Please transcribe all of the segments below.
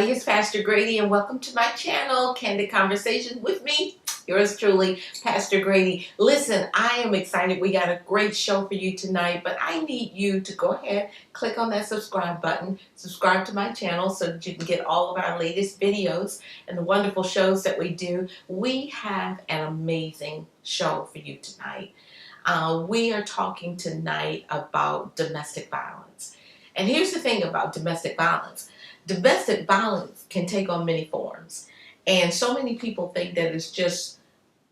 it's Pastor Grady, and welcome to my channel, Candid Conversations with me, yours truly, Pastor Grady. Listen, I am excited. We got a great show for you tonight, but I need you to go ahead, click on that subscribe button, subscribe to my channel so that you can get all of our latest videos and the wonderful shows that we do. We have an amazing show for you tonight. We are talking tonight about domestic violence. And here's the thing about domestic violence. Domestic violence can take on many forms. And so many people think that it's just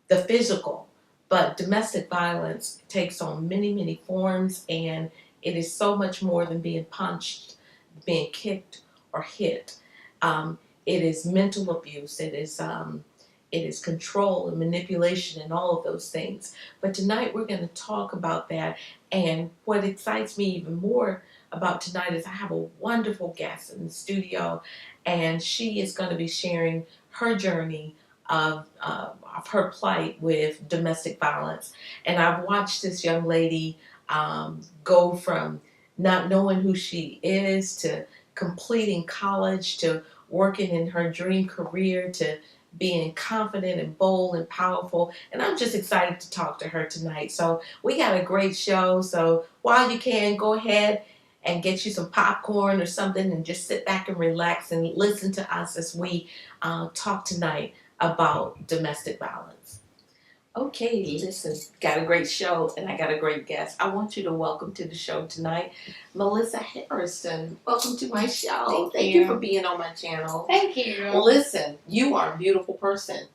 the physical. But domestic violence takes on many, many forms. And it is so much more than being punched, being kicked, or hit. It is mental abuse. It is control and manipulation and all of those things. But tonight we're going to talk about that. And what excites me even more about tonight is I have a wonderful guest in the studio, and she is going to be sharing her journey of her plight with domestic violence. And I've watched this young lady go from not knowing who she is to completing college to working in her dream career to being confident and bold and powerful. And I'm just excited to talk to her tonight. So we got a great show. So while you can, go ahead and get you some popcorn or something and just sit back and relax and listen to us as we talk tonight about domestic violence. Okay, listen, got a great show and I got a great guest. I want you to welcome to the show tonight, Melissa Hairston. Welcome to my show. Thank you for being on my channel. Thank you. Listen, you are a beautiful person.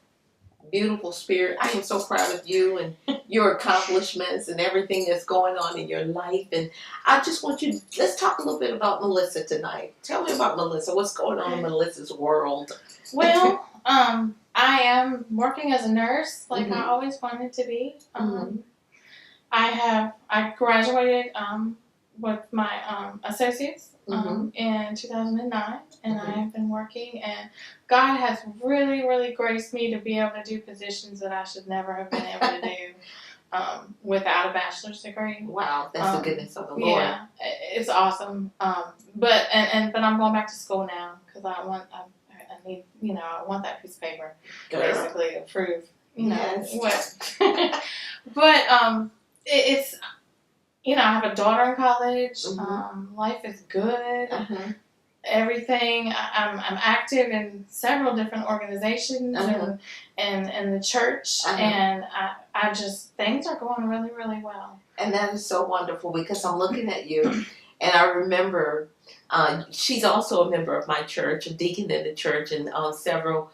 Beautiful spirit. I am so proud of you and your accomplishments and everything that's going on in your life. And I just want you, let's talk a little bit about Melissa tonight. Tell me about Melissa. What's going on in Melissa's world? Well, I am working as a nurse like I always wanted to be. I graduated with my associates in 2009, and I have been working, and God has really, really graced me to be able to do positions that I should never have been able to do without a bachelor's degree. Wow, that's the goodness of the Lord. Yeah, it's awesome. But I'm going back to school now because I need, I want that piece of paper basically to prove, what. But it's. I have a daughter in college. Life is good. Everything. I'm active in several different organizations and the church, and I just things are going really, really well. And that is so wonderful because I'm looking at you, and I remember she's also a member of my church, a deacon in the church, and on several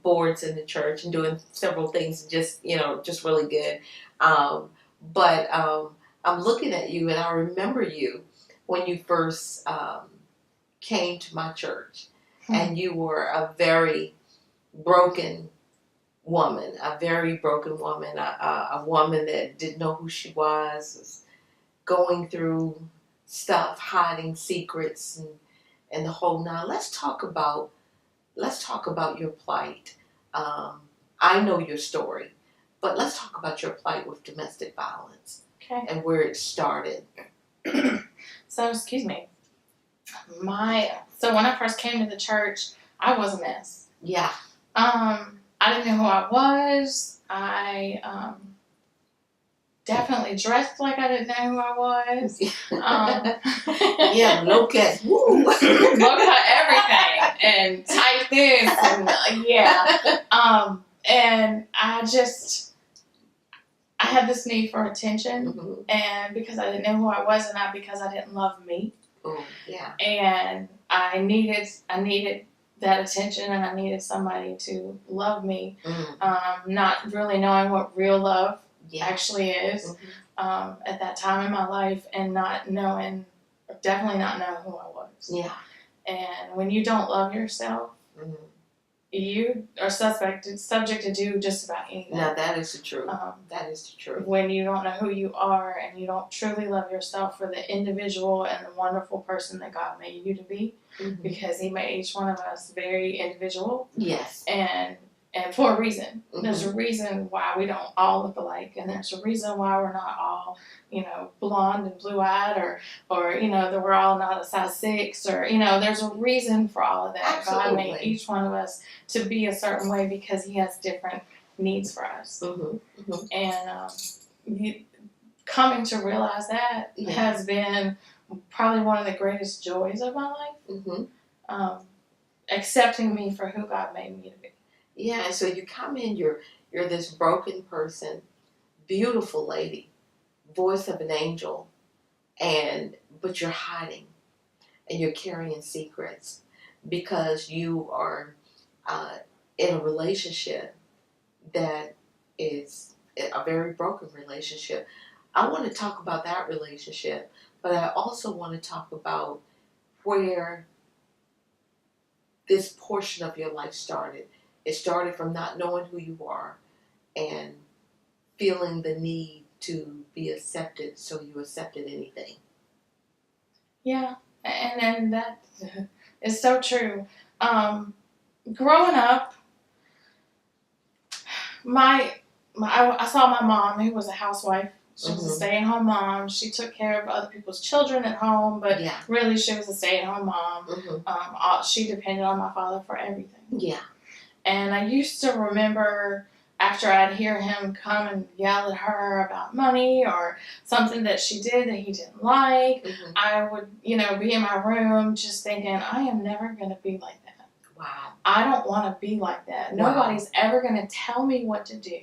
boards in the church, and doing several things. Just really good. But I'm looking at you, and I remember you when you first came to my church, and you were a very broken woman, a woman that didn't know who she was going through stuff, hiding secrets, and the whole nine. Let's talk about your plight. I know your story, but let's talk about your plight with domestic violence. Okay. And where it started. So, excuse me. So when I first came to the church, I was a mess. Yeah. I didn't know who I was. I definitely dressed like I didn't know who I was. Yeah, look at look at everything and type this and and I had this need for attention, and because I didn't know who I was, and not because I didn't love me. And I needed that attention, and I needed somebody to love me. Not really knowing what real love actually is at that time in my life, and definitely not knowing who I was. Yeah. And when you don't love yourself, you are subject to do just about anything. Now that is the truth. That is the truth. When you don't know who you are and you don't truly love yourself for the individual and the wonderful person that God made you to be, because He made each one of us very individual. Yes. And And for a reason. Mm-hmm. There's a reason why we don't all look alike, and there's a reason why we're not all, blonde and blue-eyed, or that we're all not a size 6, or there's a reason for all of that. Absolutely. God made each one of us to be a certain way because He has different needs for us. Mm-hmm. Mm-hmm. And coming to realize that has been probably one of the greatest joys of my life. Mm-hmm. Accepting me for who God made me to be. Yeah, and so you come in, you're this broken person, beautiful lady, voice of an angel, but you're hiding, and you're carrying secrets because you are in a relationship that is a very broken relationship. I want to talk about that relationship, but I also want to talk about where this portion of your life started. It started from not knowing who you are and feeling the need to be accepted, so you accepted anything. Yeah, and that is so true. Growing up, I saw my mom, who was a housewife. She was a stay-at-home mom. She took care of other people's children at home, but really she was a stay-at-home mom. She depended on my father for everything. Yeah. And I used to remember after I'd hear him come and yell at her about money or something that she did that he didn't like, I would, be in my room just thinking, I am never going to be like that. Wow. I don't want to be like that. Nobody's ever going to tell me what to do.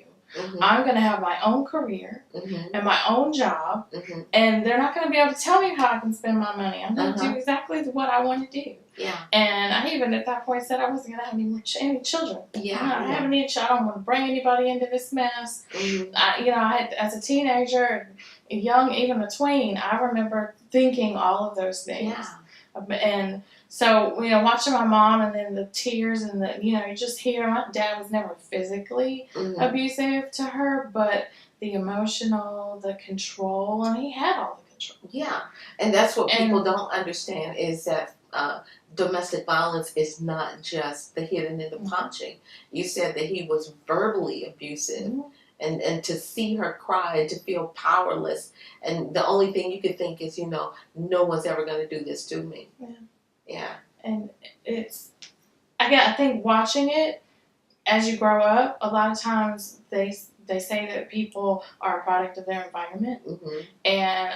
I'm going to have my own career and my own job, and they're not going to be able to tell me how I can spend my money. I'm going to do exactly what I want to do. Yeah. And I even at that point said I wasn't going to have any children. Yeah. I have any children. I don't want to bring anybody into this mess. I had, as a teenager, young, even a tween, I remember thinking all of those things. Yeah. And so, watching my mom and then the tears and you just hear, my dad was never physically abusive to her, but the emotional, the control, and he had all the control. Yeah. And that's what people don't understand is that domestic violence is not just the hitting and the punching. You said that he was verbally abusive. And to see her cry and to feel powerless. And the only thing you could think is, no one's ever going to do this to me. Yeah. Yeah. And I think watching it as you grow up, a lot of times they say that people are a product of their environment. And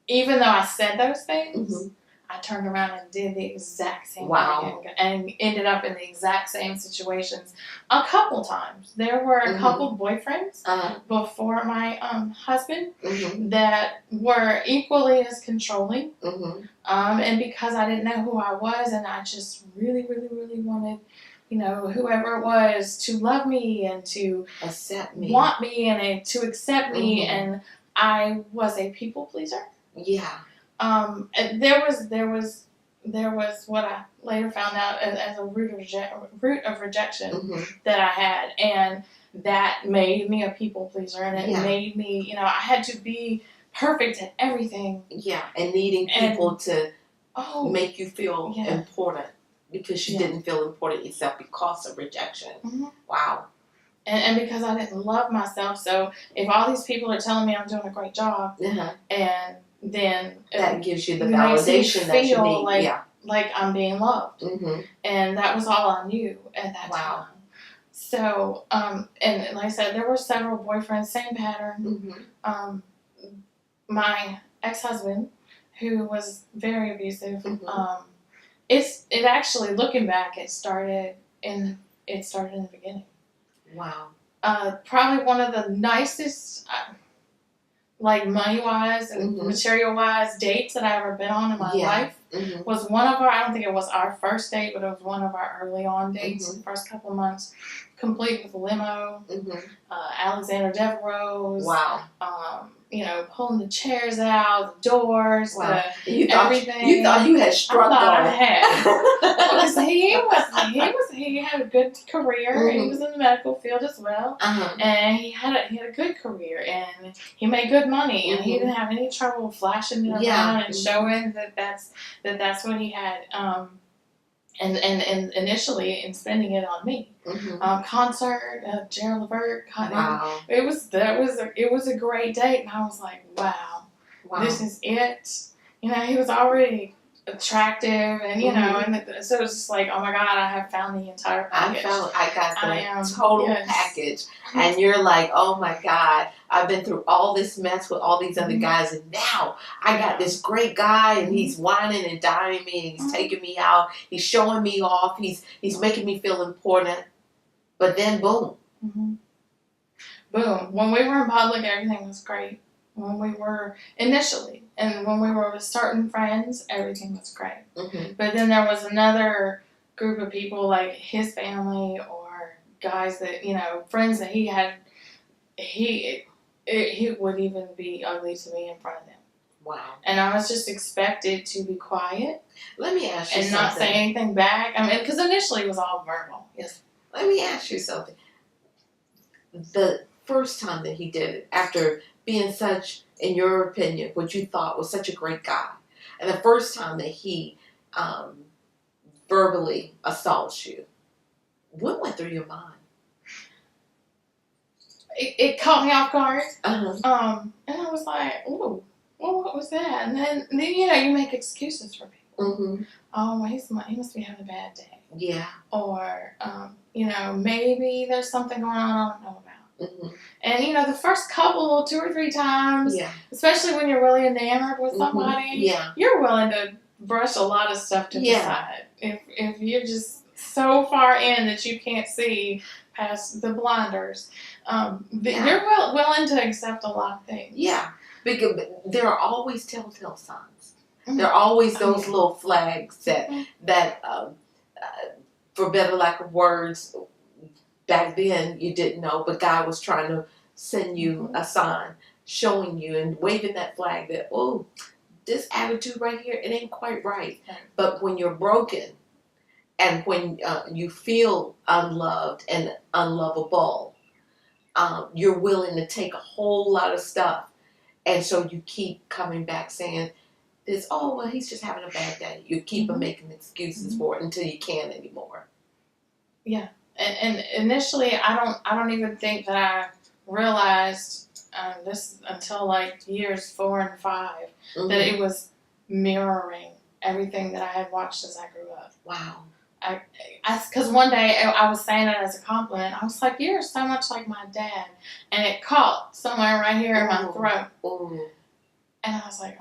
even though I said those things, I turned around and did the exact same thing and ended up in the exact same situations a couple times. There were a couple boyfriends before my husband that were equally as controlling. And because I didn't know who I was and I just really, really, really wanted, whoever it was to love me and to accept me, want me and to accept me, and I was a people pleaser. Yeah. There was what I later found out as a root of rejection that I had, and that made me a people pleaser, and it made me, I had to be perfect at everything. Yeah, and needing people to make you feel important because you didn't feel important yourself because of rejection. Wow. And because I didn't love myself, so if all these people are telling me I'm doing a great job, and then that gives you the validation that you need. Like I'm being loved. And that was all I knew at that time. So, and like I said, there were several boyfriends, same pattern. My ex-husband, who was very abusive, it actually, looking back, it started in the beginning. Wow. Probably one of the nicest, like money-wise and material-wise dates that I ever been on in my life was one of our, I don't think it was our first date, but it was one of our early on dates, the first couple of months, complete with a limo, Alexander Devereaux. Wow. Pulling the chairs out, the doors, everything. You thought you had struck I thought on. I had. He had a good career. He was in the medical field as well, and he had a good career, and he made good money, and he didn't have any trouble flashing it around and showing that's what he had. and initially in spending it on me. Concert, Gerald Levert. Wow. It was a great date, and I was like, wow. This is it. You know, he was already attractive, and you know, and so it was just like, oh my God, I have found the entire package. I got the total package, and you're like, oh my God, I've been through all this mess with all these other guys, and now I got this great guy, and he's whining and dining me, and he's taking me out, he's showing me off, he's making me feel important, but then boom. Boom. When we were in public, everything was great. When we were initially, and when we were with certain friends, everything was great. But then there was another group of people, like his family or guys that, you know, friends that he had, he would even be ugly to me in front of them. Wow. And I was just expected to be quiet. Let me ask you and something. not say anything back. I mean, because initially it was all verbal. Yes. Let me ask you something. The first time that he did it, after being such, in your opinion, what you thought was such a great guy, and the first time that he verbally assaults you, what went through your mind? It caught me off guard. Uh-huh. And I was like, ooh, well, what was that? And then you know, you make excuses for people. Oh, well, he must be having a bad day. Yeah. Or, you know, maybe there's something going on I don't know about. And, you know, the first couple, 2 or 3 times, especially when you're really enamored with somebody, you're willing to brush a lot of stuff to the side. If you're just so far in that you can't see past the blinders, you're willing to accept a lot of things. Yeah, because there are always telltale signs. There are always those little flags that for better lack of words, back then you didn't know, but God was trying to send you a sign, showing you and waving that flag that, oh, this attitude right here, it ain't quite right. But when you're broken and when you feel unloved and unlovable, you're willing to take a whole lot of stuff. And so you keep coming back saying this, oh, well, he's just having a bad day. You keep making excuses for it until you can't anymore. Yeah. And initially, I don't even think that I realized this until like years 4 and 5 that it was mirroring everything that I had watched as I grew up. Wow. Because one day I was saying it as a compliment. I was like, "You're so much like my dad," and it caught somewhere right here in my throat. And I was like,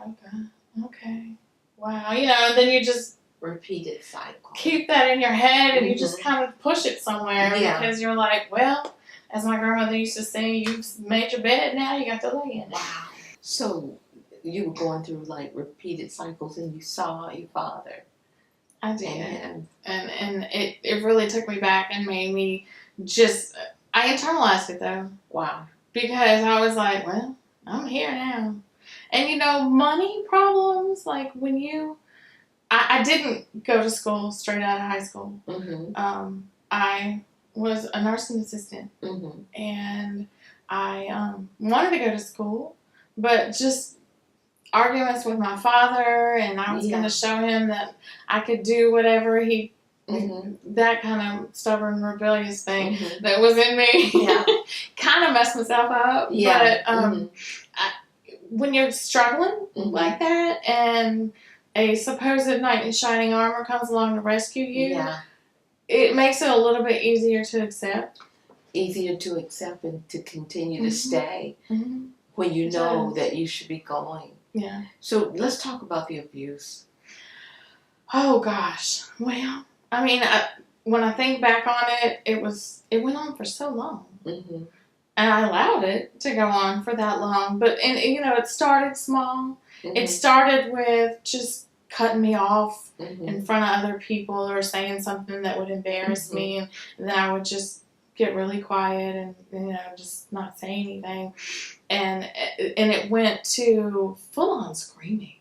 okay, wow, you know. And then you just repeated cycle. Keep that in your head, and you just kind of push it somewhere because you're like, well, as my grandmother used to say, you've made your bed, now you got to lay in it. Wow. So you were going through like repeated cycles, and you saw your father. I did, and it really took me back and made me just. I internalized it though. Wow. Because I was like, well, I'm here now, and you know, money problems like when you. I didn't go to school straight out of high school. I was a nursing assistant, and I wanted to go to school, but just arguments with my father, and I was going to show him that I could do whatever he, that kind of stubborn, rebellious thing that was in me, kind of messed myself up. But when you're struggling like that, and a supposed knight in shining armor comes along to rescue you, it makes it a little bit easier to accept. Easier to accept and to continue to stay when you know that you should be going. Yeah. So let's talk about the abuse. Oh gosh. Well, I mean, when I think back on it, it went on for so long. And I allowed it to go on for that long. But, you know, it started small. It started with just cutting me off in front of other people or saying something that would embarrass me. And then I would just get really quiet and, you know, just not say anything. And it went to full-on screaming.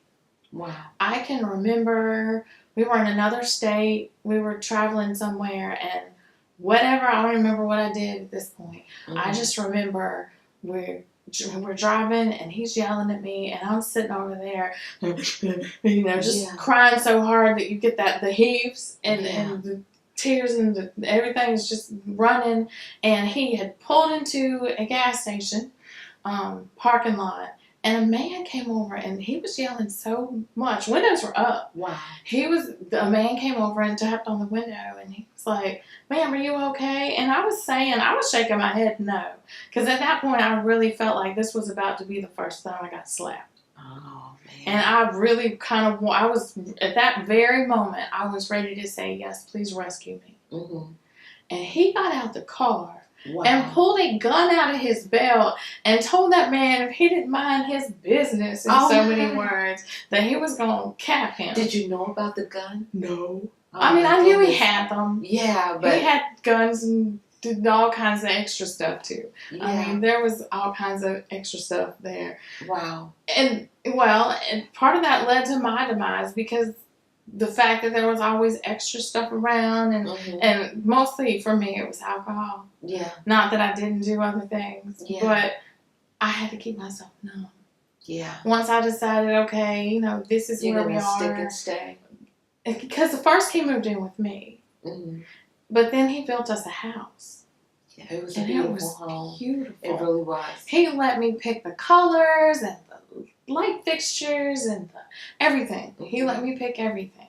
Wow. I can remember we were in another state. We were traveling somewhere, and whatever, I don't remember what I did at this point. I just remember we we're driving and he's yelling at me and I'm sitting over there, just crying so hard that you get the heaves and the tears and everything is just running. And he had pulled into a gas station parking lot. And a man came over and he was yelling so much. Windows were up. Wow. A man came over and tapped on the window and he was like, "Ma'am, are you okay?" And I was shaking my head no. Because at that point I really felt like this was about to be the first time I got slapped. Oh, man. And I really I was, at that very moment, I was ready to say, "Yes, please rescue me." Mm-hmm. And he got out the car. Wow. And pulled a gun out of his belt and told that man if he didn't mind his business, in so many words, that he was going to cap him. Did you know about the gun? No. I knew he had them. Yeah, but... He had guns and did all kinds of extra stuff, too. Yeah. I mean, there was all kinds of extra stuff there. Wow. And part of that led to my demise because the fact that there was always extra stuff around and mostly for me it was alcohol. Yeah. Not that I didn't do other things, but I had to keep myself numb. Yeah. Once I decided, okay, this is where we are. Stick and stay. Because at first he moved in with me, but then he built us a house. Yeah, it was a beautiful home. Beautiful. It really was. He let me pick the colors and the light fixtures and everything. He let me pick everything.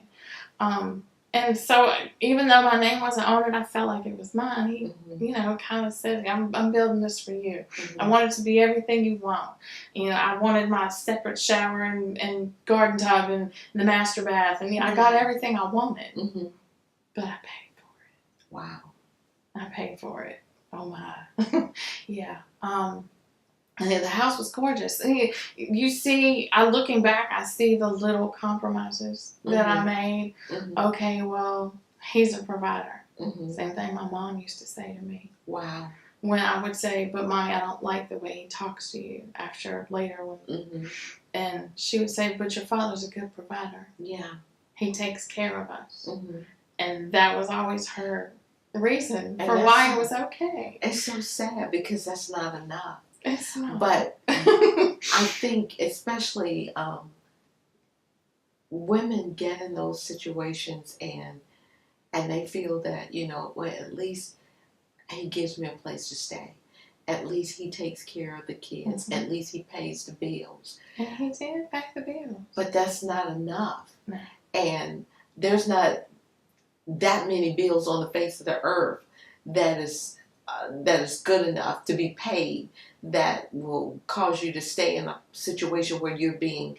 And so even though my name wasn't on it, I felt like it was mine. He, kind of said, I'm building this for you. I want it to be everything you want. I wanted my separate shower and garden tub and the master bath. And, I got everything I wanted. But I paid for it. Wow. I paid for it. Oh, my. Yeah. And the house was gorgeous. And looking back, I see the little compromises that I made. Okay, well, he's a provider. Same thing my mom used to say to me. Wow. When I would say, "But Mommy, I don't like the way he talks to you," later. And she would say, "But your father's a good provider. Yeah. He takes care of us." And that was always her reason for why it was okay. It's so sad because that's not enough. It's not. But I think especially women get in those situations and they feel that, well, at least he gives me a place to stay. At least he takes care of the kids. At least he pays the bills. And he did pay the bills. But that's not enough. No. And there's not that many bills on the face of the earth that is good enough to be paid that will cause you to stay in a situation where you're being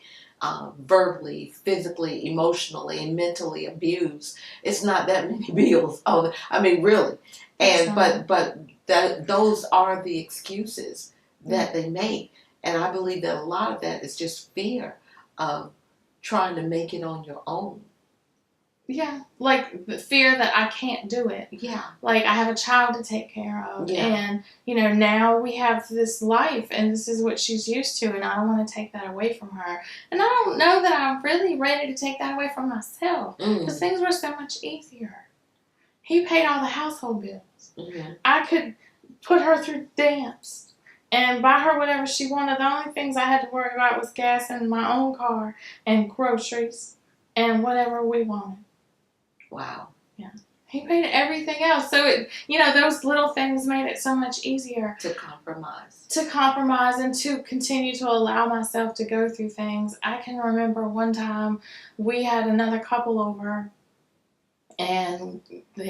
verbally, physically, emotionally, and mentally abused. It's not that many bills. Oh, I mean, really. And but those are the excuses that they make, and I believe that a lot of that is just fear of trying to make it on your own. Yeah, like the fear that I can't do it. Yeah. Like I have a child to take care of. Yeah. And, now we have this life and this is what she's used to and I don't want to take that away from her. And I don't know that I'm really ready to take that away from myself because things were so much easier. He paid all the household bills. I could put her through dance and buy her whatever she wanted. The only things I had to worry about was gas in my own car and groceries and whatever we wanted. Wow. Yeah. He paid everything else. So, those little things made it so much easier. To compromise. To compromise and to continue to allow myself to go through things. I can remember one time we had another couple over and we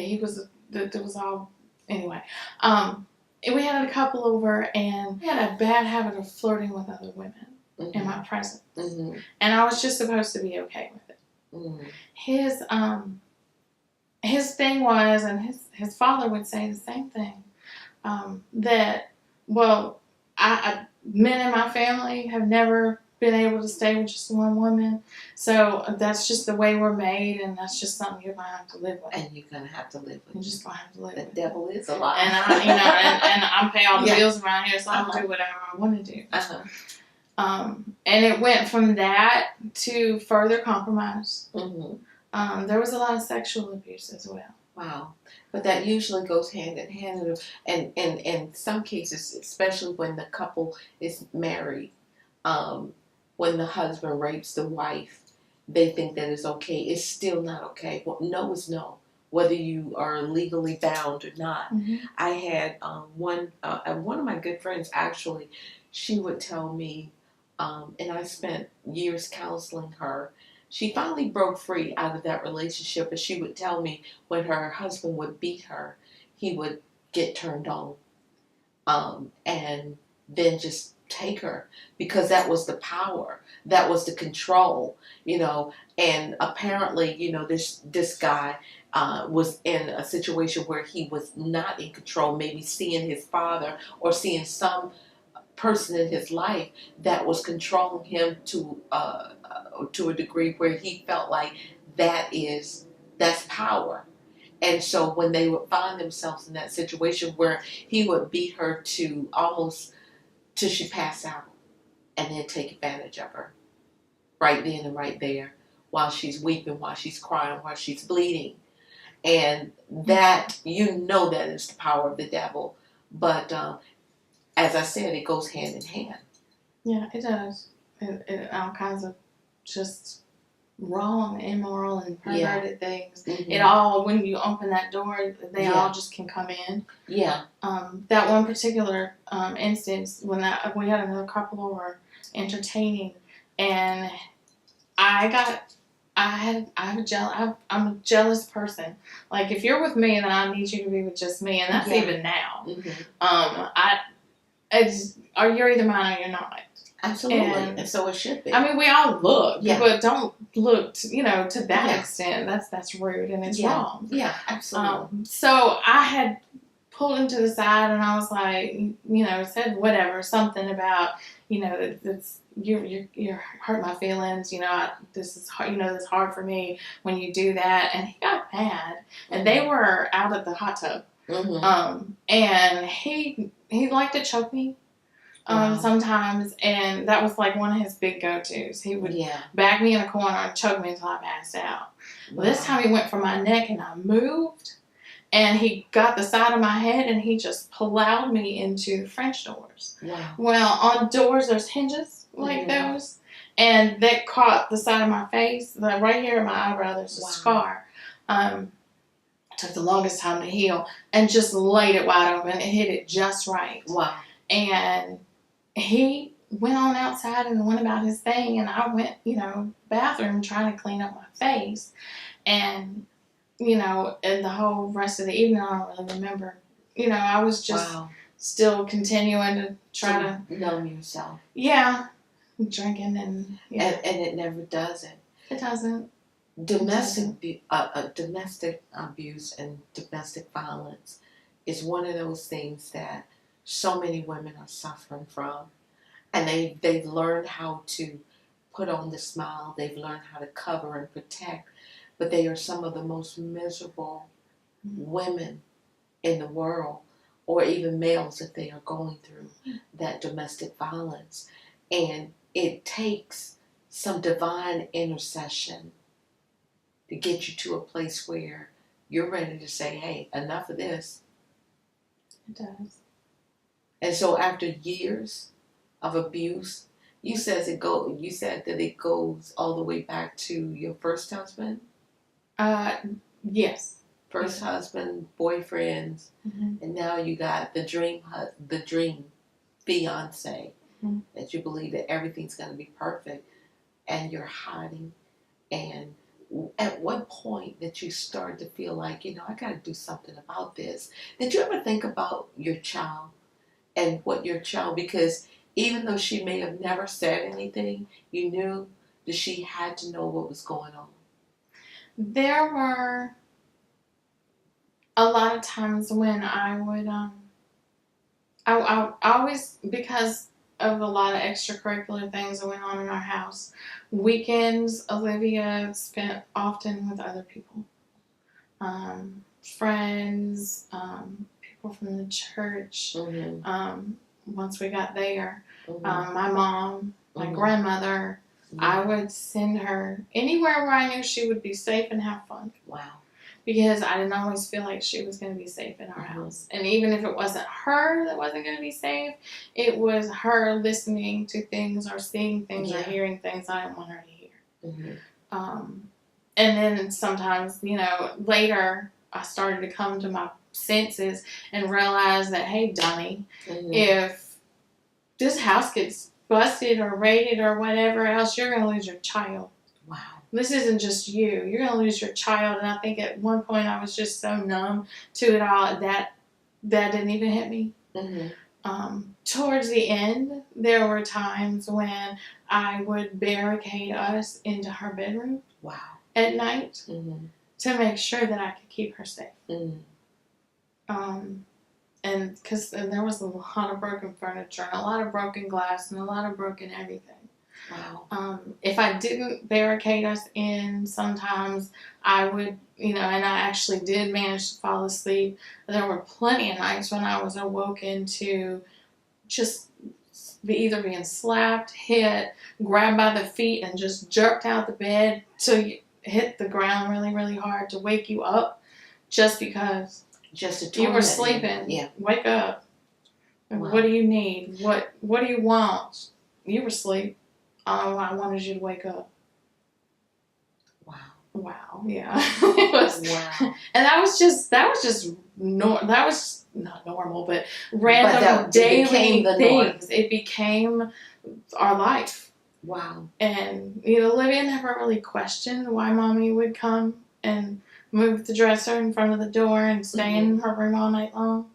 had a couple over and he had a bad habit of flirting with other women in my presence. And I was just supposed to be okay with it. His thing was, and his father would say the same thing, that, well, men in my family have never been able to stay with just one woman, so that's just the way we're made, and that's just something you're going to have to live with. And you're going to have to live with. You're just going to have to live with. The devil is a lie. And I pay all the bills around here, so I'm going to do whatever I want to do. And it went from that to further compromise. There was a lot of sexual abuse as well. Wow. But that usually goes hand in hand, and in some cases, especially when the couple is married, when the husband rapes the wife, they think that it's okay. It's still not okay. Well, no is no, whether you are legally bound or not. Mm-hmm. I had one of my good friends actually. She would tell me, and I spent years counseling her. She finally broke free out of that relationship, but she would tell me when her husband would beat her, he would get turned on, and then just take her because that was the power, that was the control, And apparently, this guy was in a situation where he was not in control, maybe seeing his father or seeing some person in his life that was controlling him to a degree where he felt like that's power. And so when they would find themselves in that situation where he would beat her to almost till she passed out and then take advantage of her right then and right there while she's weeping, while she's crying, while she's bleeding. And that, that is the power of the devil. But as I said, it goes hand in hand. Yeah, it does. It all kinds of just wrong, immoral, and perverted things. Mm-hmm. It all, when you open that door, they all just can come in. Yeah. That one particular instance, when we had another couple over entertaining, and I'm a jealous person. Like, if you're with me, then I need you to be with just me, and that's even now. Mm-hmm. You're either mine or you're not. Absolutely, and so it should be. I mean, we all look, but don't look, to that extent. That's rude and it's wrong. Yeah, absolutely. So I had pulled him to the side and I was like, said whatever, something about, that's you're hurt my feelings. This is hard. This is hard for me when you do that. And he got mad, and they were out at the hot tub. Mm-hmm. And he liked to choke me. Sometimes, and that was like one of his big go-tos. He would back me in a corner and choke me until I passed out. Well, this time he went for my neck and I moved, and he got the side of my head and he just plowed me into the French doors. Wow. Well, on doors there's hinges like those, and that caught the side of my face. Right here in my eyebrow there's a scar. Took the longest time to heal, and just laid it wide open. It hit it just right. Wow. And he went on outside and went about his thing, and I went, bathroom trying to clean up my face. And, and the whole rest of the evening, I don't really remember. I was just still continuing to try to numb yourself. Yeah. Drinking and, And it never does it. It doesn't. Domestic abuse and domestic violence is one of those things that so many women are suffering from, and they've learned how to put on the smile. They've learned how to cover and protect, but they are some of the most miserable women in the world, or even males if they are going through that domestic violence. And it takes some divine intercession to get you to a place where you're ready to say, hey, enough of this. It does. And so after years of abuse, you said that it goes all the way back to your first husband? Yes. First husband, boyfriends, and now you got the dream fiance, that you believe that everything's going to be perfect, and you're hiding. And at what point did you start to feel like, I got to do something about this? Did you ever think about your child? And what your child, because even though she may have never said anything, you knew that she had to know what was going on. There were a lot of times when I would, I always, because of a lot of extracurricular things that went on in our house, weekends Olivia spent often with other people, friends, people from the church. Once we got there, my mom, my grandmother, I would send her anywhere where I knew she would be safe and have fun. Wow. because I didn't always feel like she was going to be safe in our house. And even if it wasn't her that wasn't going to be safe, it was her listening to things or seeing things or hearing things I didn't want her to hear. And then sometimes, later I started to come to my senses and realize that, hey, dummy, if this house gets busted or raided or whatever else, you're going to lose your child. Wow. This isn't just you. You're going to lose your child. And I think at one point I was just so numb to it all that didn't even hit me. Towards the end, there were times when I would barricade us into her bedroom at night to make sure that I could keep her safe. And because there was a lot of broken furniture and a lot of broken glass and a lot of broken everything. Wow. If I didn't barricade us in, sometimes I would, and I actually did manage to fall asleep. There were plenty of nights when I was awoken to just either being slapped, hit, grabbed by the feet, and just jerked out the bed till you hit the ground really, really hard to wake you up, just because you were sleeping. Yeah. Wake up. Wow. What do you need? What do you want? You were asleep. Oh, I wanted you to wake up. Wow. Yeah. It was, wow. And that was not normal, but random daily things. It became our life. Wow. And Olivia never really questioned why Mommy would come and move the dresser in front of the door and stay in her room all night long.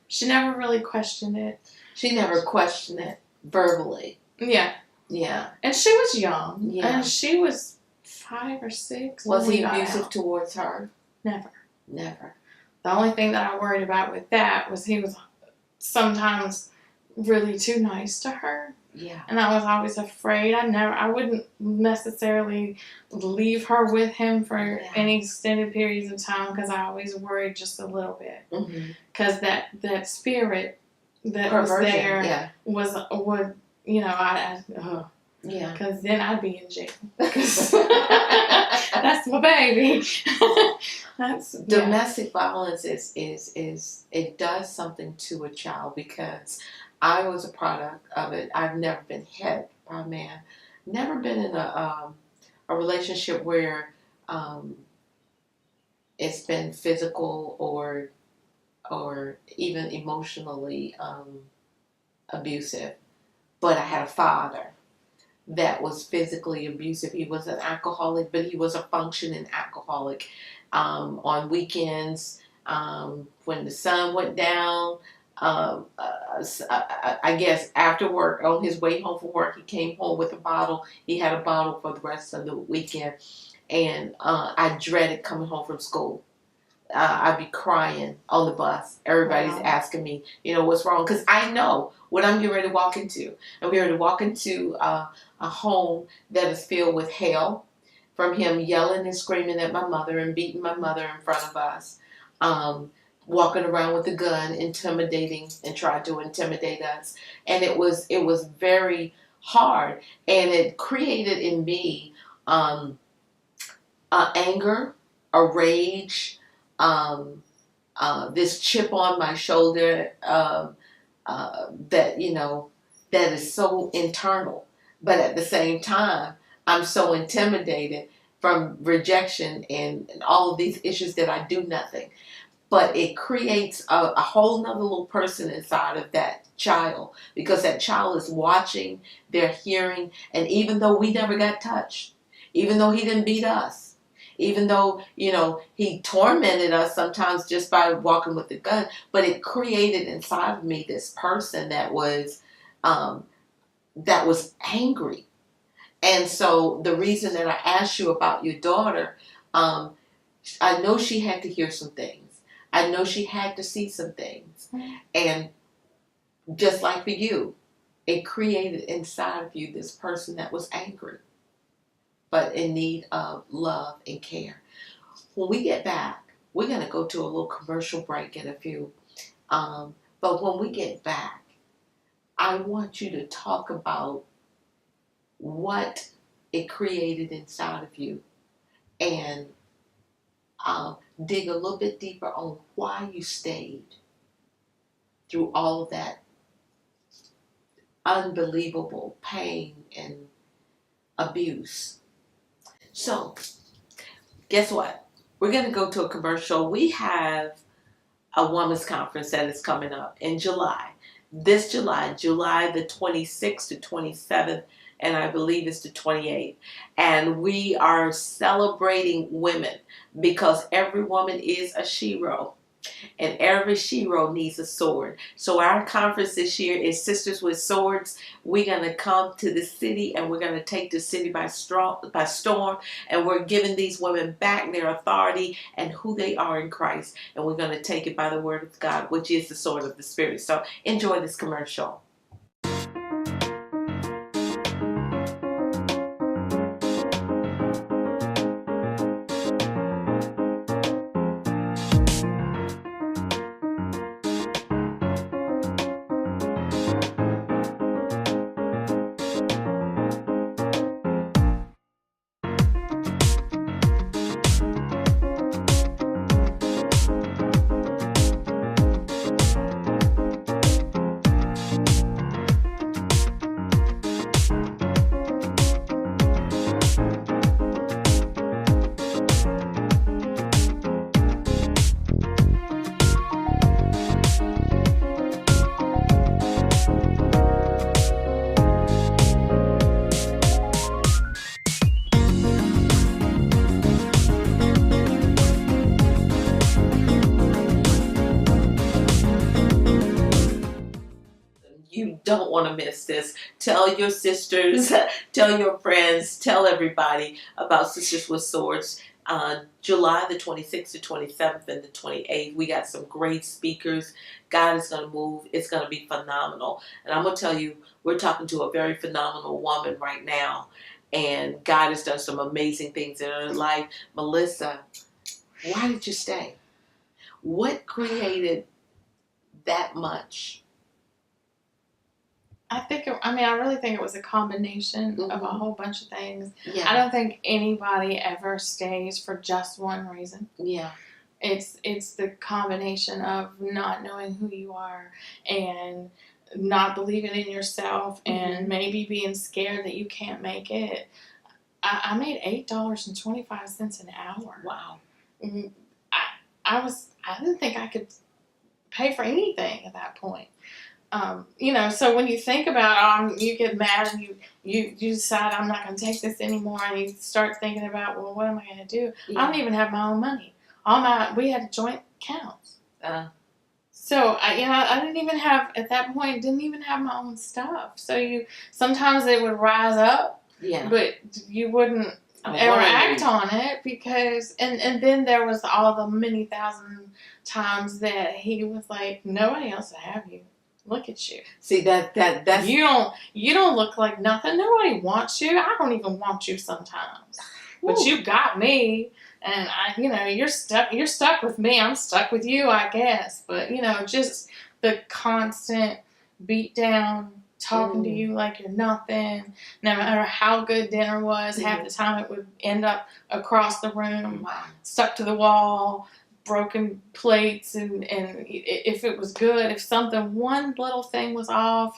She never really questioned it. She never questioned it verbally. Yeah. Yeah. And she was young. Yeah. And she was 5 or 6. Was he abusive towards her? Never. Never. The only thing that I worried about with that was he was sometimes really too nice to her. Yeah. And I was always afraid. I wouldn't necessarily leave her with him for any extended periods of time because I always worried just a little bit. Because that spirit that was there would, because then I'd be in jail. That's my baby. Domestic violence is it does something to a child, because I was a product of it. I've never been hit by a man. Never been in a relationship where it's been physical or even emotionally abusive. But I had a father that was physically abusive. He was an alcoholic, but he was a functioning alcoholic. On weekends, when the sun went down, I guess after work, on his way home from work, he came home with a bottle. He had a bottle for the rest of the weekend. And I dreaded coming home from school. I'd be crying on the bus. Everybody's asking me, what's wrong? Because I know what I'm getting ready to walk into. I'm getting ready to walk into a home that is filled with hell, from him yelling and screaming at my mother and beating my mother in front of us, walking around with a gun, intimidating and trying to intimidate us. And it was very hard, and it created in me anger, a rage, this chip on my shoulder that is so internal. But at the same time, I'm so intimidated from rejection and all of these issues that I do nothing. But it creates a whole nother little person inside of that child, because that child is watching, they're hearing, and even though we never got touched, even though he didn't beat us, even though, he tormented us sometimes just by walking with the gun, but it created inside of me this person that was angry. And so the reason that I asked you about your daughter, I know she had to hear some things. I know she had to see some things. And just like for you, it created inside of you this person that was angry, but in need of love and care. When we get back, we're going to go to a little commercial break in a few. But when we get back, I want you to talk about what it created inside of you, and dig a little bit deeper on why you stayed through all of that unbelievable pain and abuse. So, guess what? We're going to go to a commercial. We have a women's conference that is coming up in July. This July, July the 26th to 27th, and I believe it's the 28th. And we are celebrating women because every woman is a shero. And every shero needs a sword. So our conference this year is Sisters with Swords. We're going to come to the city and we're going to take the city by storm. And we're giving these women back their authority and who they are in Christ. And we're going to take it by the word of God, which is the sword of the Spirit. So enjoy this commercial. You don't want to miss this. Tell your sisters, tell your friends, tell everybody about Sisters with Swords. July the 26th to 27th and the 28th. We got some great speakers. God is going to move. It's going to be phenomenal. And I'm going to tell you, we're talking to a very phenomenal woman right now. And God has done some amazing things in her life. Melissa, why did you stay? What created that much? I really think it was a combination of a whole bunch of things. Yeah. I don't think anybody ever stays for just one reason. Yeah. It's the combination of not knowing who you are and not believing in yourself and maybe being scared that you can't make it. I made $8.25 an hour. Wow. I didn't think I could pay for anything at that point. So when you think about you get mad and you decide I'm not going to take this anymore, and you start thinking about, well, what am I going to do? Yeah. I don't even have my own money. We had joint accounts. So I didn't even have, at that point, didn't even have my own stuff. So sometimes it would rise up, but you wouldn't ever act on it because, and then there was all the many thousand times that he was like, nobody else will have you. Look at you. See that's you don't look like nothing. Nobody wants you. I don't even want you sometimes. But you got me, and you're stuck with me. I'm stuck with you, I guess. But just the constant beat down, talking to you like you're nothing. No matter how good dinner was, half the time it would end up across the room, stuck to the wall. Broken plates, and if it was good, if one little thing was off,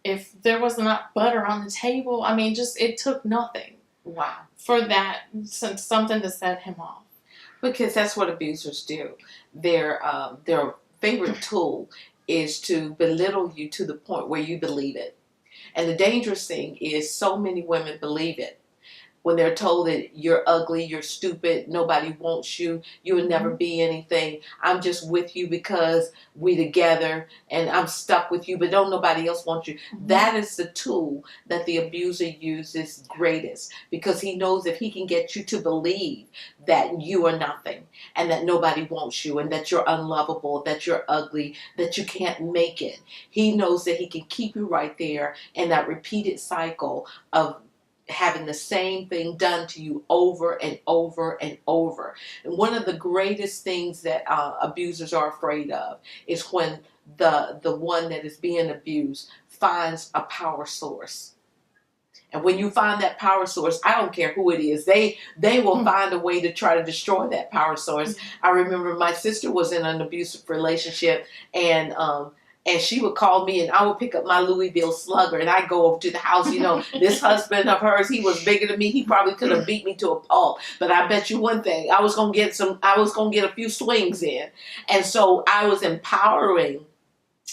if there was not butter on the table, it took nothing. Wow. For that, something to set him off. Because that's what abusers do. Their favorite tool is to belittle you to the point where you believe it. And the dangerous thing is so many women believe it. When they're told that you're ugly, you're stupid, nobody wants you, you will never be anything. I'm just with you because we together and I'm stuck with you, but don't nobody else want you. That is the tool that the abuser uses greatest, because he knows if he can get you to believe that you are nothing and that nobody wants you and that you're unlovable, that you're ugly, that you can't make it. He knows that he can keep you right there in that repeated cycle of having the same thing done to you over and over and over. And one of the greatest things that abusers are afraid of is when the one that is being abused finds a power source. And when you find that power source, I don't care who it is, they will find a way to try to destroy that power source. I remember my sister was in an abusive relationship, and she would call me, and I would pick up my Louisville Slugger, and I'd go over to the house. This husband of hers, he was bigger than me. He probably could have beat me to a pulp. But I bet you one thing, I was gonna get a few swings in. And so I was empowering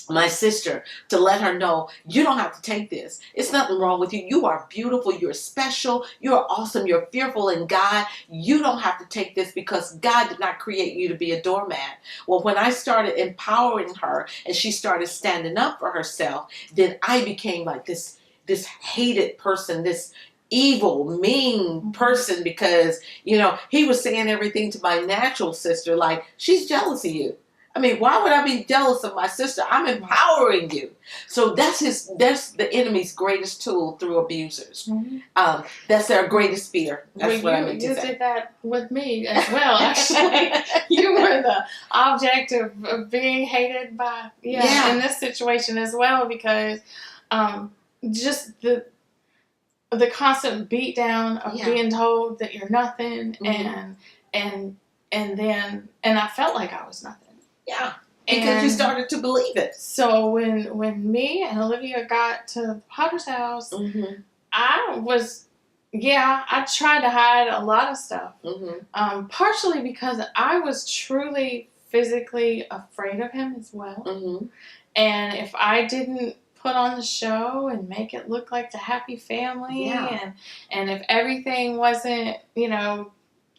my sister to let her know, you don't have to take this. It's nothing wrong with you. You are beautiful. You're special. You're awesome. You're fearful in God. You don't have to take this because God did not create you to be a doormat. Well, when I started empowering her and she started standing up for herself, then I became like this hated person, this evil, mean person, because, he was saying everything to my natural sister, like, she's jealous of you. I mean, why would I be jealous of my sister? I'm empowering you. So that's the enemy's greatest tool through abusers. That's their greatest fear. That's what I meant to say. You did that with me as well, actually. You were the object of being hated by, in this situation as well, because just the constant beat down of being told that you're nothing, and I felt like I was nothing. Yeah, because you started to believe it. So when me and Olivia got to Potter's house, I tried to hide a lot of stuff. Partially because I was truly physically afraid of him as well. And if I didn't put on the show and make it look like the happy family, and if everything wasn't,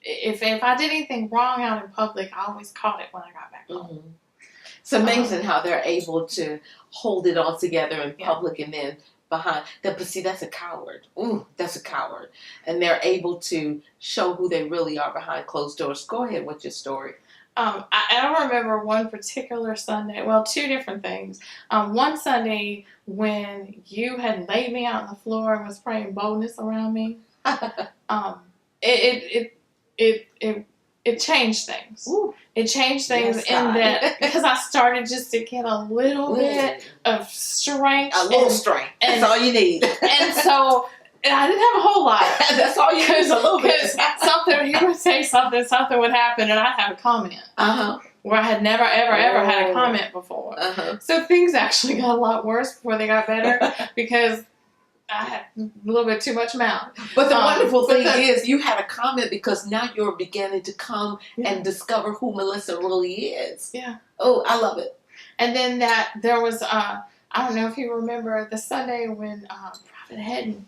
if I did anything wrong out in public, I always caught it when I got back home. It's amazing how they're able to hold it all together in public and then behind that. But see, that's a coward. Ooh, that's a coward. And they're able to show who they really are behind closed doors. Go ahead with your story. I remember one particular Sunday, well, two different things. One Sunday when you had laid me out on the floor and was praying boldness around me, it changed things. Ooh. It changed things in that because I started just to get a little bit of strength. A little strength. That's all you need. And so I didn't have a whole lot. That's all you need, a little bit. Because he would say something would happen, and I'd have a comment. Where I had never, ever had a comment before. So things actually got a lot worse before they got better because I had a little bit too much mouth. But the wonderful thing is you had a comment because now you're beginning to come and discover who Melissa really is. Yeah. Oh, I love it. And then there was, I don't know if you remember the Sunday when Prophet Hedden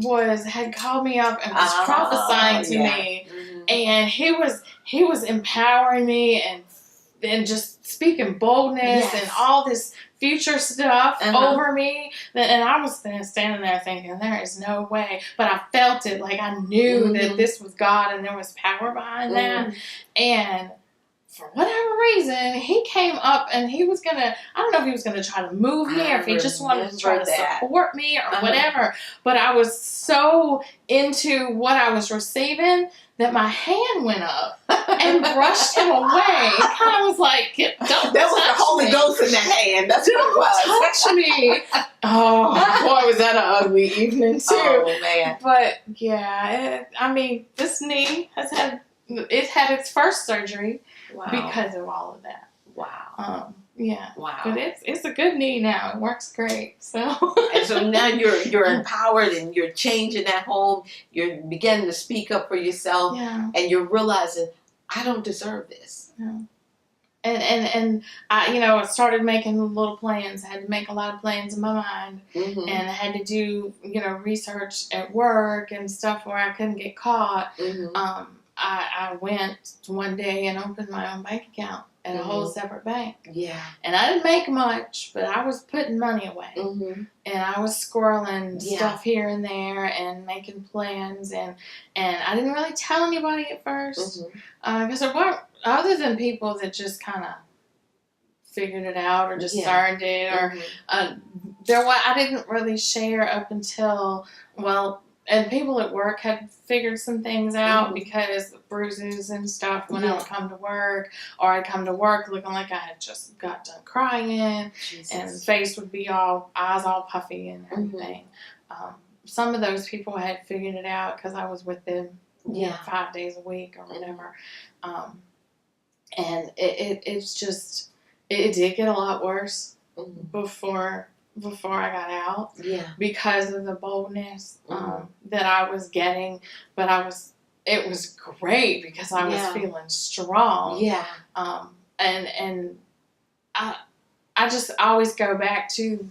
had called me up and was prophesying to me. And he was empowering me and just speaking boldness and all this future stuff over me, and I was standing there thinking, there is no way, but I felt it, like I knew that this was God and there was power behind that. And for whatever reason, he came up and he was gonna, I don't know if he was gonna try to move me or if he just wanted to try to support me or whatever, but I was so into what I was receiving that my hand went up and brushed him away. It kind of was like, don't There was the Holy Ghost in that hand. That's what it was. Touch me. Oh, boy, was that an ugly evening, too. Oh, man. But, yeah, this knee has had its first surgery because of all of that. Wow. Yeah. Wow. But it's a good knee now. It works great. So and so now you're empowered and you're changing at home. You're beginning to speak up for yourself. Yeah. And you're realizing, I don't deserve this. Yeah. And I started making little plans. I had to make a lot of plans in my mind. And I had to do, research at work and stuff where I couldn't get caught. I went one day and opened my own bank account at a whole separate bank. Yeah. And I didn't make much, but I was putting money away. And I was squirreling stuff here and there and making plans. And I didn't really tell anybody at first. Because there weren't, other than people that just kind of figured it out or discerned it. Or I didn't really share up until, and people at work had figured some things out because of bruises and stuff when I would come to work, or I'd come to work looking like I had just got done crying, and face would be eyes all puffy and everything. some of those people had figured it out because I was with them, you know, 5 days a week or whatever. And it's just, it did get a lot worse before I got out. Yeah. Because of the boldness that I was getting, but it was great because I was feeling strong. Yeah. And I just always go back to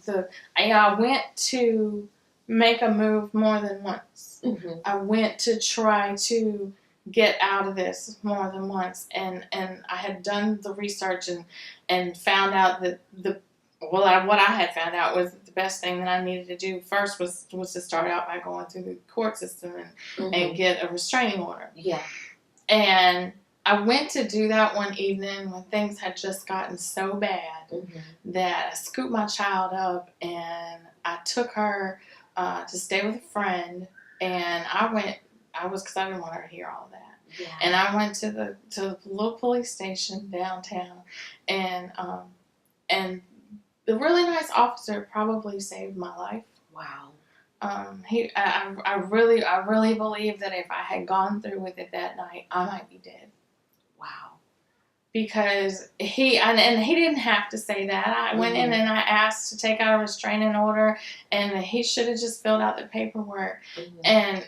I went to make a move more than once. I went to try to get out of this more than once, and I had done the research and found out that what I had found out was the best thing that I needed to do first was to start out by going through the court system and get a restraining order. Yeah. And I went to do that one evening when things had just gotten so bad that I scooped my child up and I took her to stay with a friend, and because I didn't want her to hear all of that. Yeah. And I went to the little police station downtown, and the really nice officer probably saved my life. Wow. I really believe that if I had gone through with it that night, I might be dead. Wow. Because he didn't have to say that. I went in and I asked to take out a restraining order, and he should have just filled out the paperwork. And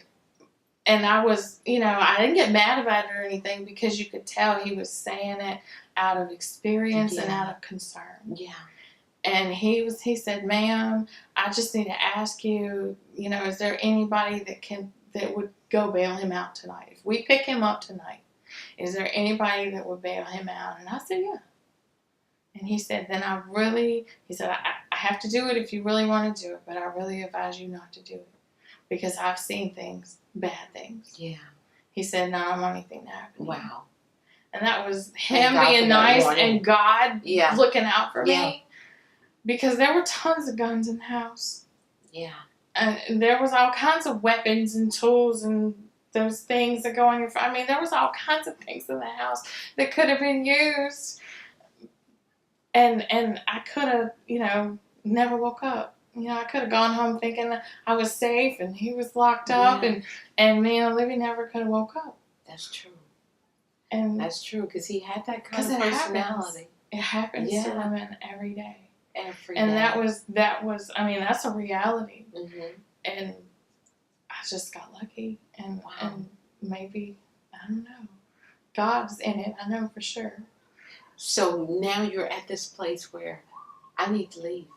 I was, you know, I didn't get mad about it or anything because you could tell he was saying it out of experience and out of concern. Yeah. And he said, "Ma'am, I just need to ask you, you know, is there anybody that would go bail him out tonight? If we pick him up tonight, is there anybody that would bail him out?" And I said, "Yeah." And he said, I have to do it if you really want to do it, but I really advise you not to do it because I've seen things, bad things. Yeah. He said, "No, I don't want anything to happen." Wow. And that was him being nice and God looking out for me. Because there were tons of guns in the house. Yeah. And there was all kinds of weapons and tools and those things that going in front. I mean, there was all kinds of things in the house that could have been used. And I could have, you know, never woke up. You know, I could have gone home thinking that I was safe and he was locked up and me and Olivia never could have woke up. That's true. And that's true because he had that kind of personality. It happens to women every day. Every and day. that was, I mean, that's a reality. And I just got lucky. And maybe, I don't know, God's in it. I know for sure. So now you're at this place where I need to leave.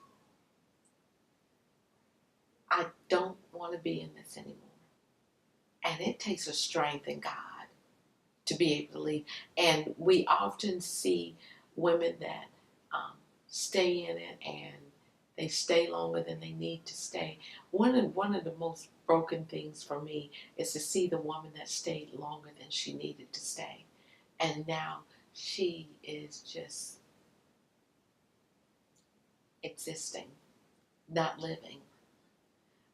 I don't want to be in this anymore. And it takes a strength in God to be able to leave. And we often see women that stay in it and they stay longer than they need to stay. One of the most broken things for me is to see the woman that stayed longer than she needed to stay. And now she is just existing, not living.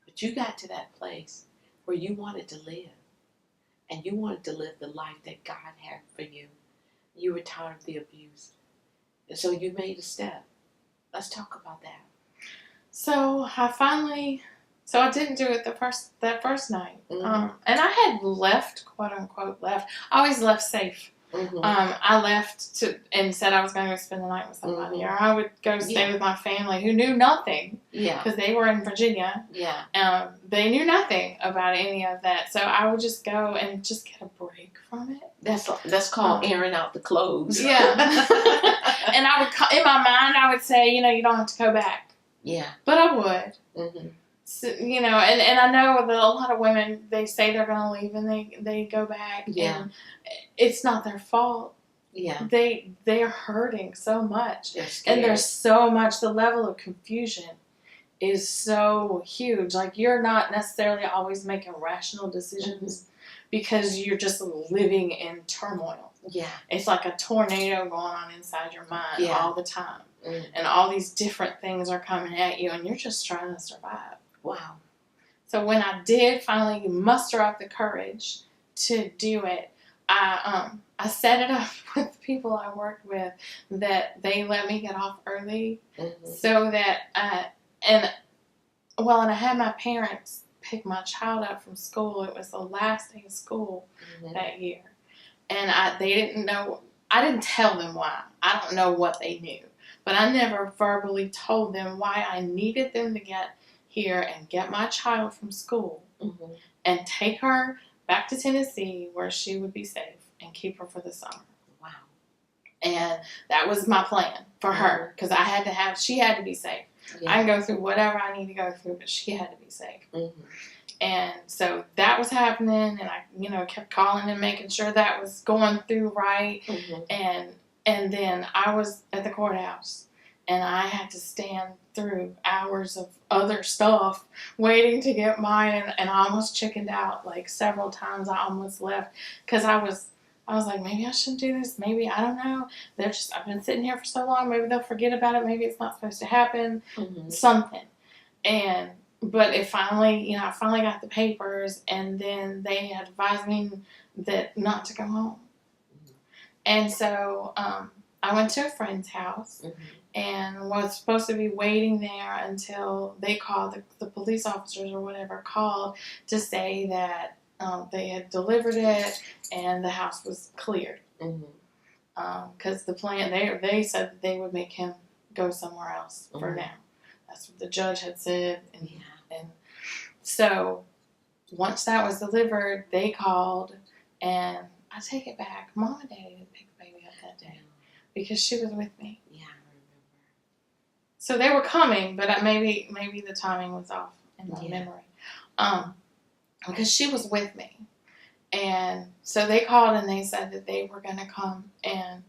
But you got to that place where you wanted to live. And you wanted to live the life that God had for you. You were tired of the abuse. And so you made a step. Let's talk about that. So I didn't do it that first night. And I had left, quote unquote, left. I always left safe. I left and said I was going to go spend the night with somebody, or I would go stay with my family who knew nothing. Because they were in Virginia. They knew nothing about any of that, so I would just go and just get a break from it. That's called airing out the clothes. And I would, in my mind, I would say, you know, you don't have to go back. But I would. So, you know, and I know that a lot of women, they say they're going to leave and they go back. And it's not their fault. They're hurting so much. And there's so much, the level of confusion is so huge. Like, you're not necessarily always making rational decisions because you're just living in turmoil. It's like a tornado going on inside your mind all the time. And all these different things are coming at you and you're just trying to survive. Wow. So when I did finally muster up the courage to do it, I set it up with the people I worked with that they let me get off early so that, and I had my parents pick my child up from school. It was the last day of school Mm-hmm. that year. And they didn't know. I didn't tell them why. I don't know what they knew. But I never verbally told them why I needed them to get here and get my child from school Mm-hmm. and take her back to Tennessee where she would be safe and keep her for the summer. Wow. And that was my plan for her because she had to be safe. Yeah. I can go through whatever I need to go through, but she had to be safe. Mm-hmm. And so that was happening, and I, kept calling and making sure that was going through right. Mm-hmm. And then I was at the courthouse, and I had to stand through hours of other stuff waiting to get mine, and I almost chickened out like several times. I almost left because I was like, maybe I shouldn't do this. Maybe, I don't know. I've been sitting here for so long. Maybe they'll forget about it. Maybe it's not supposed to happen. Mm-hmm. Something. But it finally, I finally got the papers, and then they had advised me that not to go home. Mm-hmm. And so I went to a friend's house, mm-hmm. and was supposed to be waiting there until they called, the police officers or whatever called to say that they had delivered it and the house was cleared. Because the plan, they said that they would make him go somewhere else for now. That's what the judge had said. And so once that was delivered, they called, and I take it back. Mom and Daddy didn't pick the baby up that day because she was with me. Yeah, I remember. So they were coming, but maybe the timing was off in my memory. Because she was with me. And so they called and they said that they were going to come and,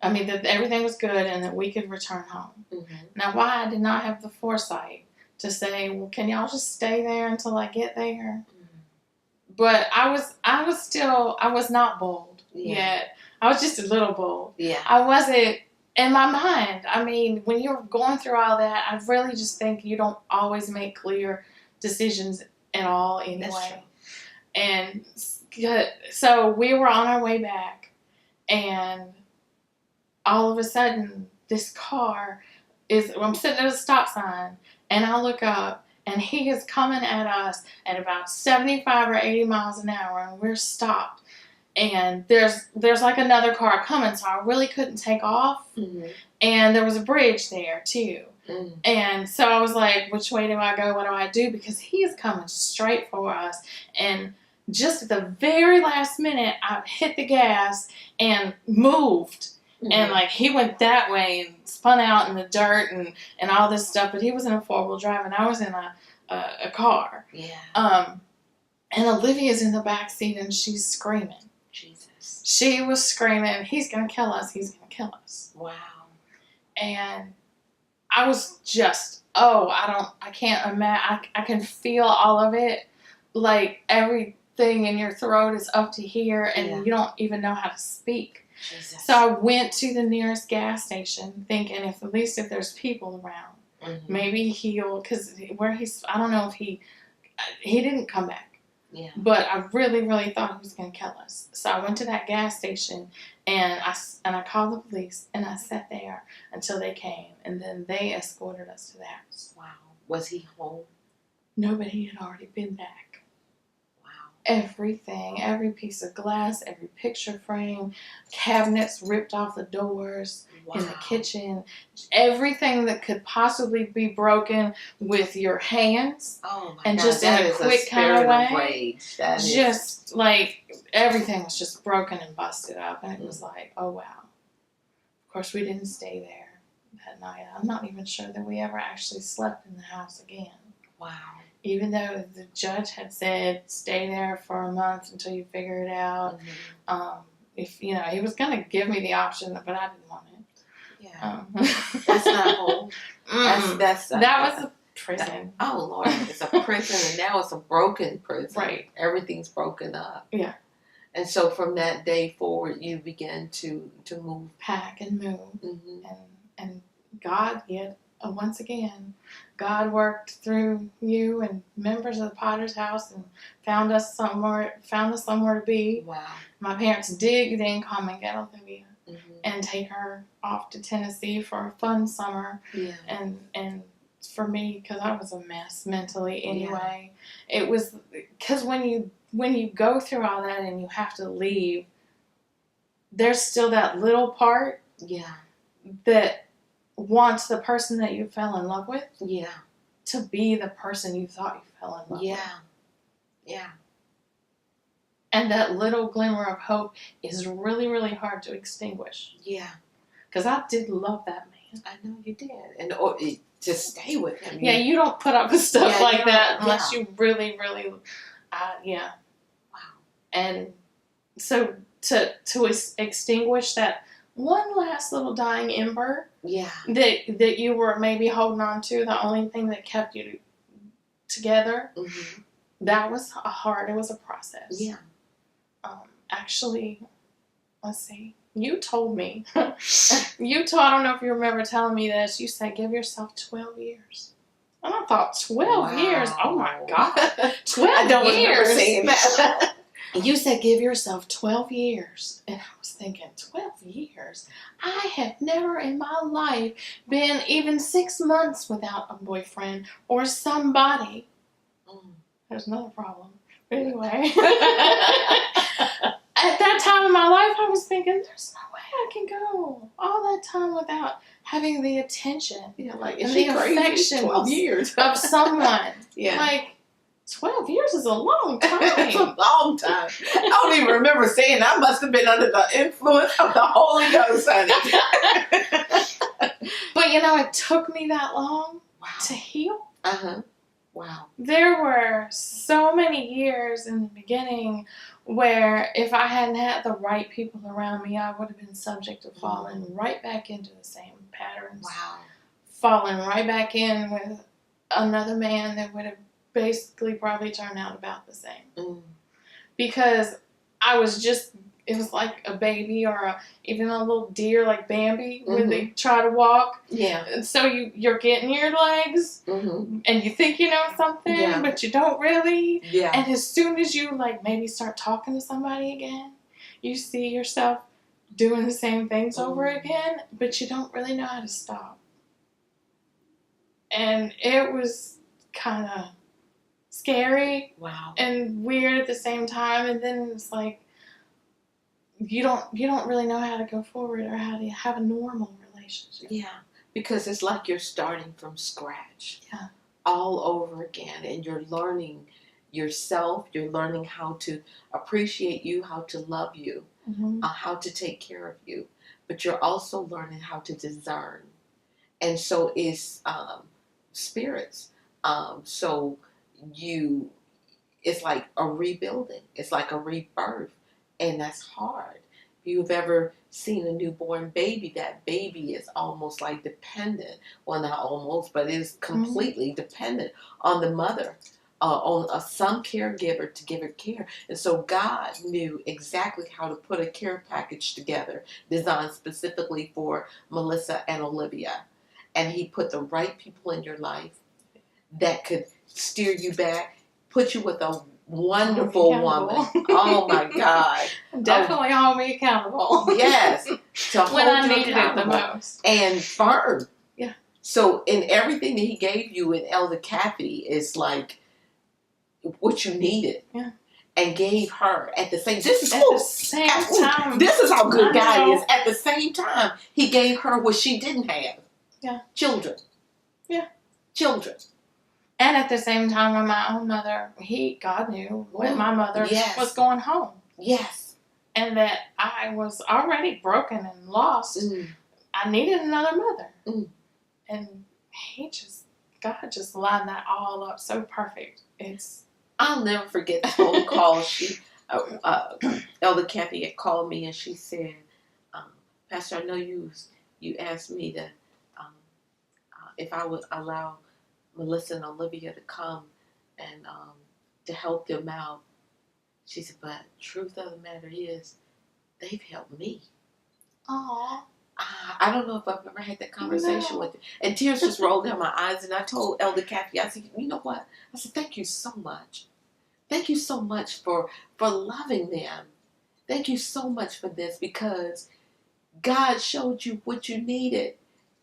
that everything was good and that we could return home. Mm-hmm. Now, why I did not have the foresight to say, well, can y'all just stay there until I get there? Mm-hmm. But I was not bold yet. I was just a little bold. Yeah. I wasn't in my mind. When you're going through all that, I really just think you don't always make clear decisions at all anyway. That's true. And so we were on our way back, and all of a sudden, this car I'm sitting at a stop sign, and I look up, and he is coming at us at about 75 or 80 miles an hour, and we're stopped. And there's like another car coming, so I really couldn't take off. Mm-hmm. And there was a bridge there, too. Mm-hmm. And so I was like, which way do I go? What do I do? Because he is coming straight for us. And just at the very last minute, I hit the gas and moved. Mm-hmm. And he went that way and spun out in the dirt and all this stuff. But he was in a 4-wheel drive, and I was in a car. Yeah. And Olivia's in the back seat, and she's screaming. Jesus. She was screaming, he's going to kill us. He's going to kill us. Wow. And I was just, I can't imagine. I can feel all of it. Like everything in your throat is up to here, and you don't even know how to speak. Jesus. So I went to the nearest gas station thinking at least if there's people around, mm-hmm. maybe because I don't know if he didn't come back. Yeah. But I really, really thought he was going to kill us. So I went to that gas station, and I called the police, and I sat there until they came, and then they escorted us to the house. Wow. Was he home? No, but he had already been back. Everything, every piece of glass, every picture frame, cabinets ripped off the doors in the kitchen, everything that could possibly be broken with your hands. Oh my God, just in a quick kind of way. Just like everything was just broken and busted up, and it was like, oh wow. Of course, we didn't stay there that night. I'm not even sure that we ever actually slept in the house again. Wow. Even though the judge had said, stay there for a month until you figure it out. Mm-hmm. If, he was going to give me the option, but I didn't want it. Yeah. That's not home. That was a prison. Lord. It's a prison, and now it's a broken prison. Right. Everything's broken up. Yeah. And so from that day forward, you began to move. Pack and move. Mm-hmm. And God, once again, God worked through you and members of the Potter's House and found us somewhere to be. Wow. My parents did then come and get Olivia, mm-hmm. and take her off to Tennessee for a fun summer. Yeah. And for me, because I was a mess mentally anyway. Yeah. It was because when you go through all that and you have to leave, there's still that little part that wants the person that you fell in love with to be the person you thought you fell in love with. Yeah. And that little glimmer of hope is really, really hard to extinguish. Yeah. Because I did love that man. I know you did. And to stay with him. Yeah, you don't put up with stuff like that unless you really, really, Wow. And so to extinguish that one last little dying ember that you were maybe holding on to, the only thing that kept you together, that was it was a process. Yeah. Actually, let's see. You told me. I don't know if you remember telling me this. You said, give yourself 12 years. And I thought, 12 years? Oh my God. 12 I don't years. remember saying that. You said, give yourself 12 years. And I was thinking, 12 years? I have never in my life been even 6 months without a boyfriend or somebody. There's another problem. But anyway. At that time in my life, I was thinking, there's no way I can go all that time without having the attention and the affection 12 years. of someone. Like, 12 years is a long time. It's a long time. I don't even remember saying I must have been under the influence of the Holy Ghost, honey. But, it took me that long to heal. Wow. There were so many years in the beginning where if I hadn't had the right people around me, I would have been subject to falling right back into the same patterns. Wow. Falling right back in with another man that would have basically probably turned out about the same. Because it was like a baby or even a little deer like Bambi when they try to walk. Yeah. And so you're getting your legs and you think you know something, but you don't really. Yeah. And as soon as you maybe start talking to somebody again, you see yourself doing the same things over again, but you don't really know how to stop. And it was kind of scary and weird at the same time. And then it's like, you don't really know how to go forward or how to have a normal relationship. Yeah, because it's like you're starting from scratch. Yeah. All over again, and you're learning yourself. You're learning how to appreciate you, how to love you, how to take care of you. But you're also learning how to discern. And so is spirits. So it's like a rebuilding. It's like a rebirth. And that's hard. If you've ever seen a newborn baby, that baby is almost like dependent. Well, not almost, but is completely dependent on the mother, on some caregiver to give her care. And so God knew exactly how to put a care package together designed specifically for Melissa and Olivia. And he put the right people in your life that could steer you back, put you with a wonderful woman. Oh my God. Definitely hold me accountable. Yes. To hold when I you needed it the most. And firm. Yeah. So in everything that he gave you in Elder Kathy is like what you needed. Yeah. And gave her at the same time. This is how good God is. At the same time, he gave her what she didn't have. Yeah. Children. Yeah. Children. And at the same time, when my own mother, God knew when my mother was going home. Yes. And that I was already broken and lost. I needed another mother. And God just lined that all up so perfect. I'll never forget the phone call. Elder Kathy had called me and she said, Pastor, I know you asked me to, if I would allow Melissa and Olivia to come and to help them out. She said, but truth of the matter is, they've helped me. Aww. I don't know if I've ever had that conversation with you. And tears just rolled down my eyes. And I told Elder Kathy, I said, you know what? I said, thank you so much. Thank you so much for loving them. Thank you so much for this because God showed you what you needed,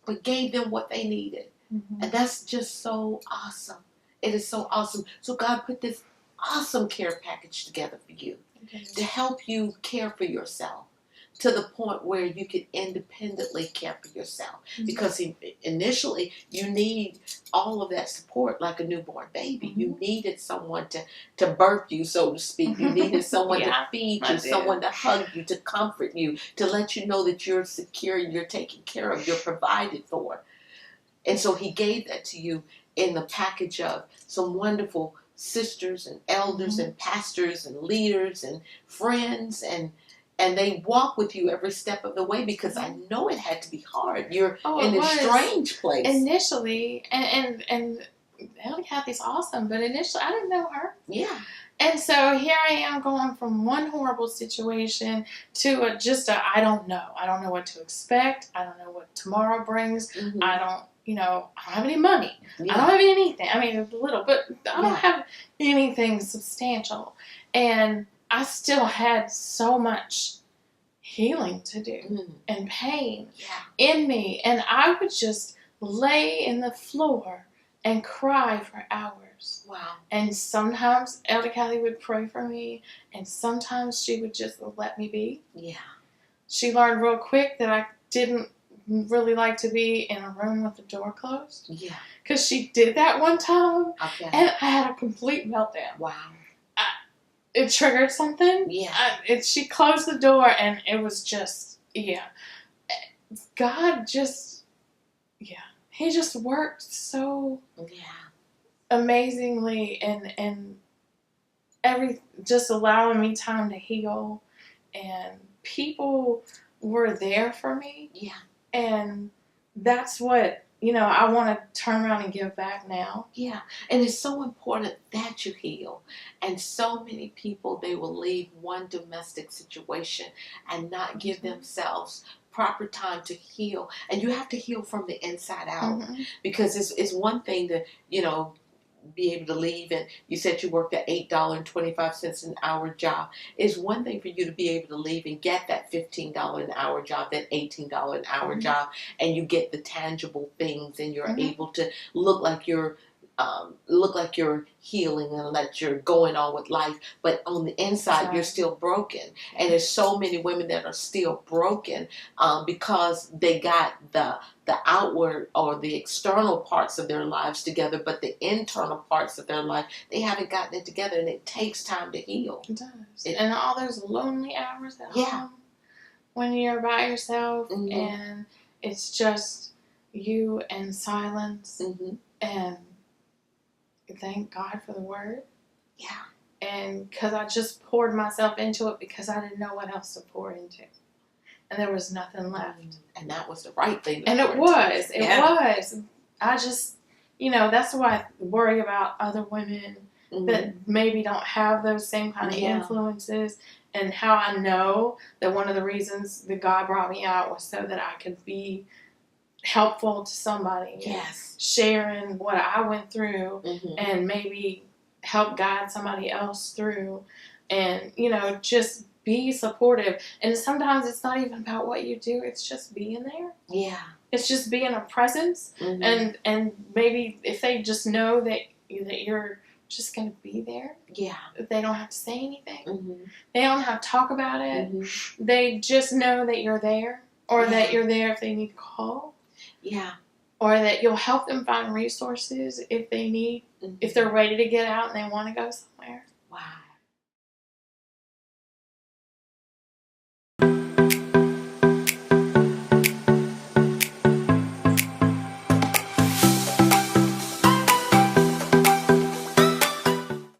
but gave them what they needed. And that's just so awesome. It is so awesome. So God put this awesome care package together for you to help you care for yourself to the point where you can independently care for yourself. Because initially you need all of that support like a newborn baby. You needed someone to birth you, so to speak. You needed someone to feed you, someone to hug you, to comfort you, to let you know that you're secure, you're taken care of, you're provided for. And so he gave that to you in the package of some wonderful sisters and elders and pastors and leaders and friends, and they walk with you every step of the way, because I know it had to be hard. You're in a strange place. Initially, and Ellie Kathy's awesome, but initially I didn't know her. Yeah. And so here I am going from one horrible situation to just I don't know. I don't know what to expect. I don't know what tomorrow brings. I don't have any money. I don't have anything. I mean, a little, but I don't have anything substantial. And I still had so much healing to do and pain in me. And I would just lay in the floor and cry for hours. Wow. And sometimes Elder Kathy would pray for me, and sometimes she would just let me be. Yeah. She learned real quick that I didn't really like to be in a room with the door closed. Yeah. Because she did that one time, okay, and I had a complete meltdown. Wow. It triggered something. Yeah. She closed the door, and it was just, God just, He just worked so amazingly, and just allowing me time to heal, and people were there for me. Yeah. And that's what, I want to turn around and give back now. Yeah. And it's so important that you heal. And so many people, they will leave one domestic situation and not give themselves proper time to heal. And you have to heal from the inside out. Because it's one thing to, be able to leave, and you said you worked at $8.25 an hour job. It's one thing for you to be able to leave and get that $15 an hour job, that $18 an hour job, and you get the tangible things, and you're able to look like you're healing and that you're going on with life, but on the inside you're still broken. And there's so many women that are still broken because they got the outward or the external parts of their lives together, but the internal parts of their life, they haven't gotten it together, and it takes time to heal. It does. And all those lonely hours at home when you're by yourself and it's just you and silence and thank God for the word. Yeah. And because I just poured myself into it because I didn't know what else to pour into. And there was nothing left. And that was the right thing. And it was. It was. I just, that's why I worry about other women that maybe don't have those same kind of influences. And how I know that one of the reasons that God brought me out was so that I could be helpful to somebody. Yes. Sharing what I went through and maybe help guide somebody else through, and just be supportive. And sometimes it's not even about what you do, it's just being there. Yeah. It's just being a presence. And maybe if they just know that you're just going to be there. Yeah. They don't have to say anything. They don't have to talk about it. They just know that you're there, or that you're there if they need to call. Yeah. Or that you'll help them find resources if they need, if they're ready to get out and they want to go somewhere. Wow.